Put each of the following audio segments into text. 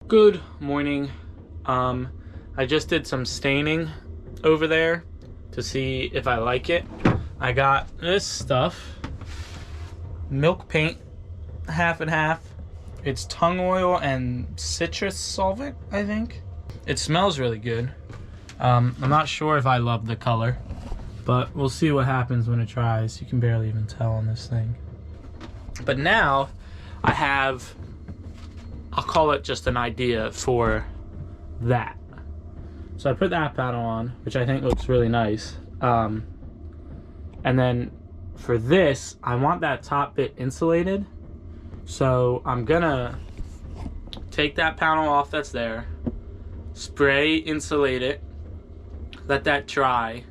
Good morning. I just did some staining over there to see if I like it. I got this stuff, milk paint, half and half. It's tung oil and citrus solvent, I think. It smells really good. I'm not sure if I love the color, but we'll see what happens when it dries. You can barely even tell on this thing. But now I have, I'll call it just an idea for that. So I put that panel on, which I think looks really nice. And then for this, I want that top bit insulated. So I'm gonna take that panel off that's there, spray insulate it, let that dry,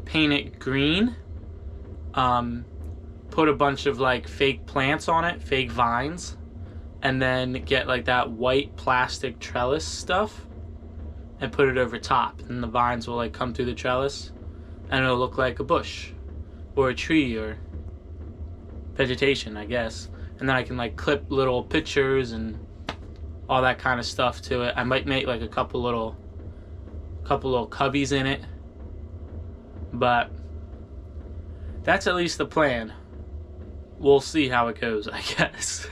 paint it green, put a bunch of like fake plants on it, fake vines, and then get like that white plastic trellis stuff and put it over top, and the vines will like come through the trellis and it'll look like a bush or a tree or vegetation, I guess. And then I can like clip little pictures and all that kind of stuff to it. I might make like a couple little cubbies in it, but that's at least the plan. We'll see how it goes, I guess.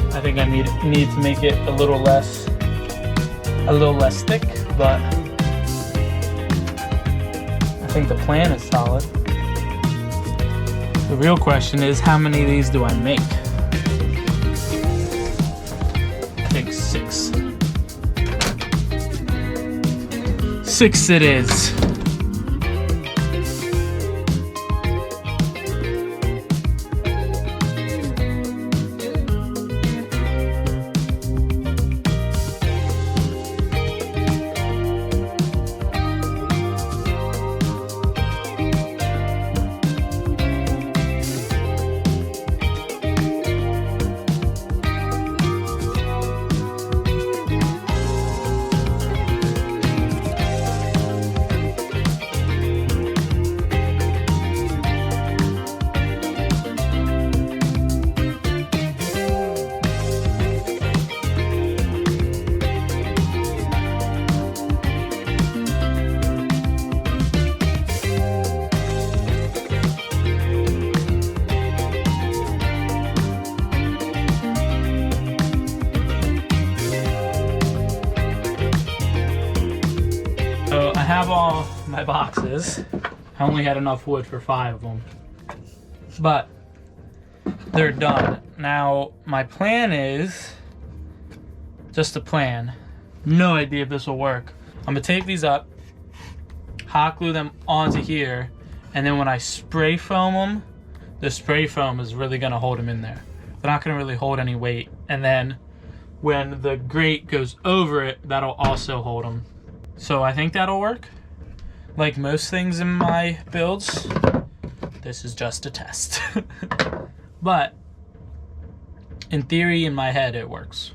I think I need to make it a little less thick, but I think the plan is solid. The real question is, how many of these do I make? I think 6. 6 it is. I have all my boxes. I only had enough wood for 5 of them, but they're done. Now my plan is just a plan. No idea if this will work. I'm gonna tape these up, hot glue them onto here, and then when I spray foam them, the spray foam is really gonna hold them in there. They're not gonna really hold any weight And then when the grate goes over it, that'll also hold them. So I think that'll work. Like most things in my builds, this is just a test. But in theory, in my head, it works.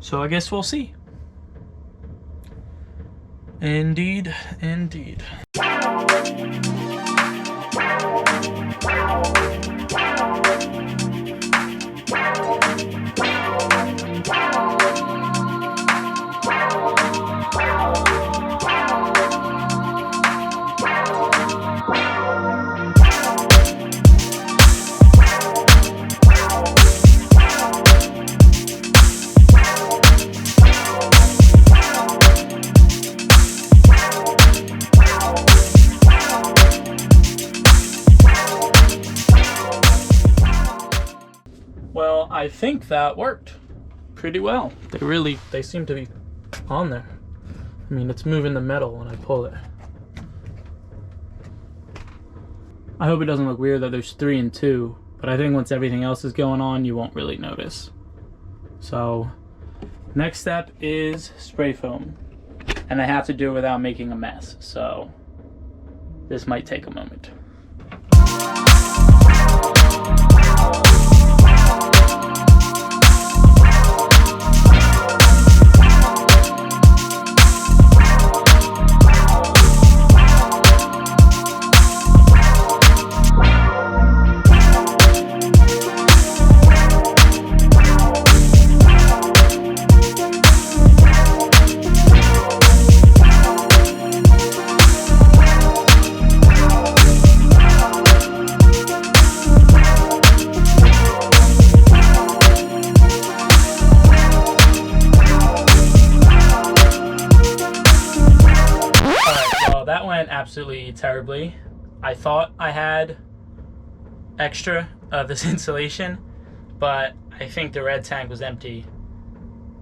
So I guess we'll see. Indeed, indeed. Well, I think that worked pretty well. They seem to be on there. I mean, it's moving the metal when I pull it. I hope it doesn't look weird that there's 3 and 2, but I think once everything else is going on, you won't really notice. So, next step is spray foam. And I have to do it without making a mess, so this might take a moment. That went absolutely terribly. I thought I had extra of this insulation, but I think the red tank was empty.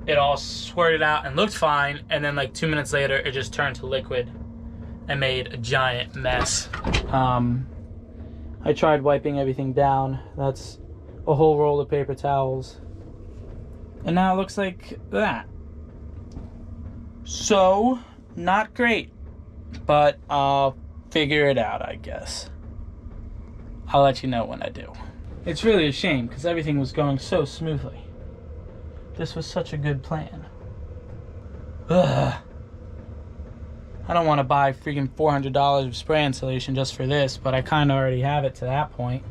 It all squirted out and looked fine, and then like 2 minutes later it just turned to liquid and made a giant mess. I tried wiping everything down. That's a whole roll of paper towels, and now it looks like that. So not great, but I'll figure it out, I guess. I'll let you know when I do. It's really a shame because everything was going so smoothly. This was such a good plan. Ugh. I don't want to buy freaking $400 of spray insulation just for this, but I kind of already have it to that point.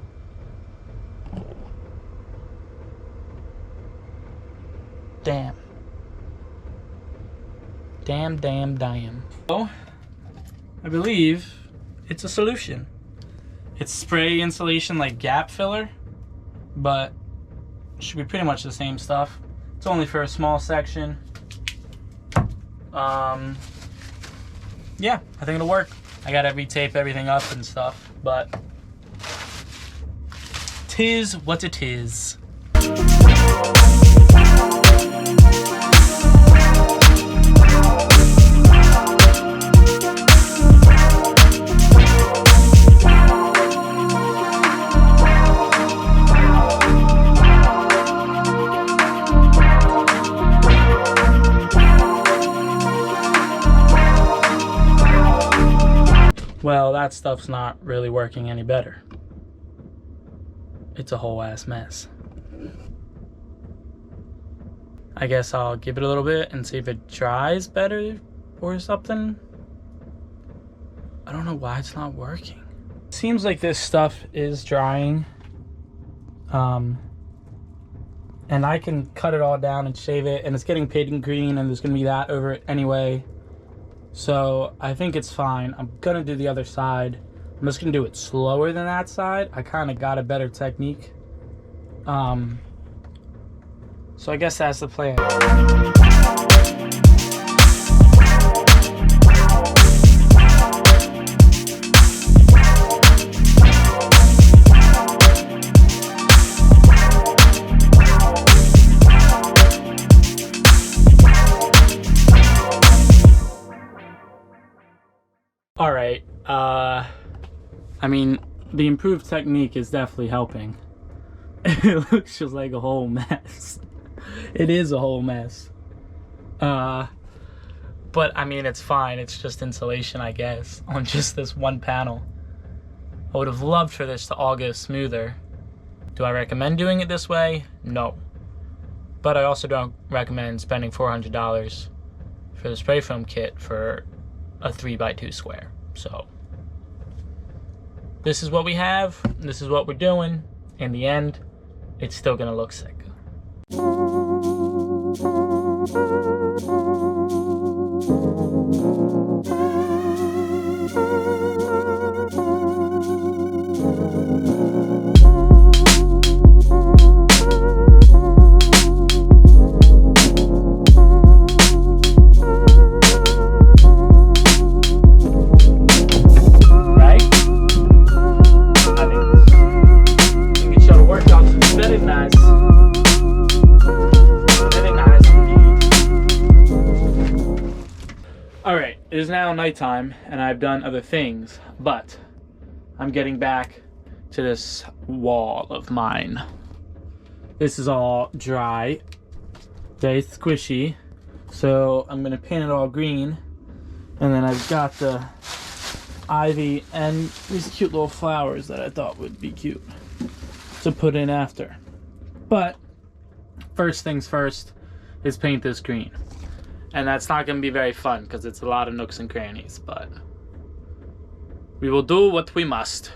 Damn. Damn. Oh, I believe it's a solution. It's spray insulation like gap filler, but it should be pretty much the same stuff. It's only for a small section. Yeah, I think it'll work. I gotta re-tape everything up and stuff, but 'tis what it is. Well, that stuff's not really working any better. It's a whole ass mess. I guess I'll give it a little bit and see if it dries better or something. I don't know why it's not working. Seems like this stuff is drying. And I can cut it all down and shave it, and it's getting pink green, and there's gonna be that over it anyway. So I think it's fine. I'm gonna do the other side. I'm just gonna do it slower than that side. I kind of got a better technique. So I guess that's the plan. All right, I mean, the improved technique is definitely helping. It looks just like a whole mess. It is a whole mess. But I mean, it's fine. It's just insulation, I guess, on just this one panel. I would have loved for this to all go smoother. Do I recommend doing it this way? No. But I also don't recommend spending $400 for the spray foam kit for a 3x2 square. So this is what we have. This is what we're doing. In the end, it's still gonna look sick. It is now nighttime and I've done other things, but I'm getting back to this wall of mine. This is all dry, very squishy, so I'm gonna paint it all green, and then I've got the ivy and these cute little flowers that I thought would be cute to put in after. But first things first is paint this green. And that's not going to be very fun because it's a lot of nooks and crannies, but we will do what we must.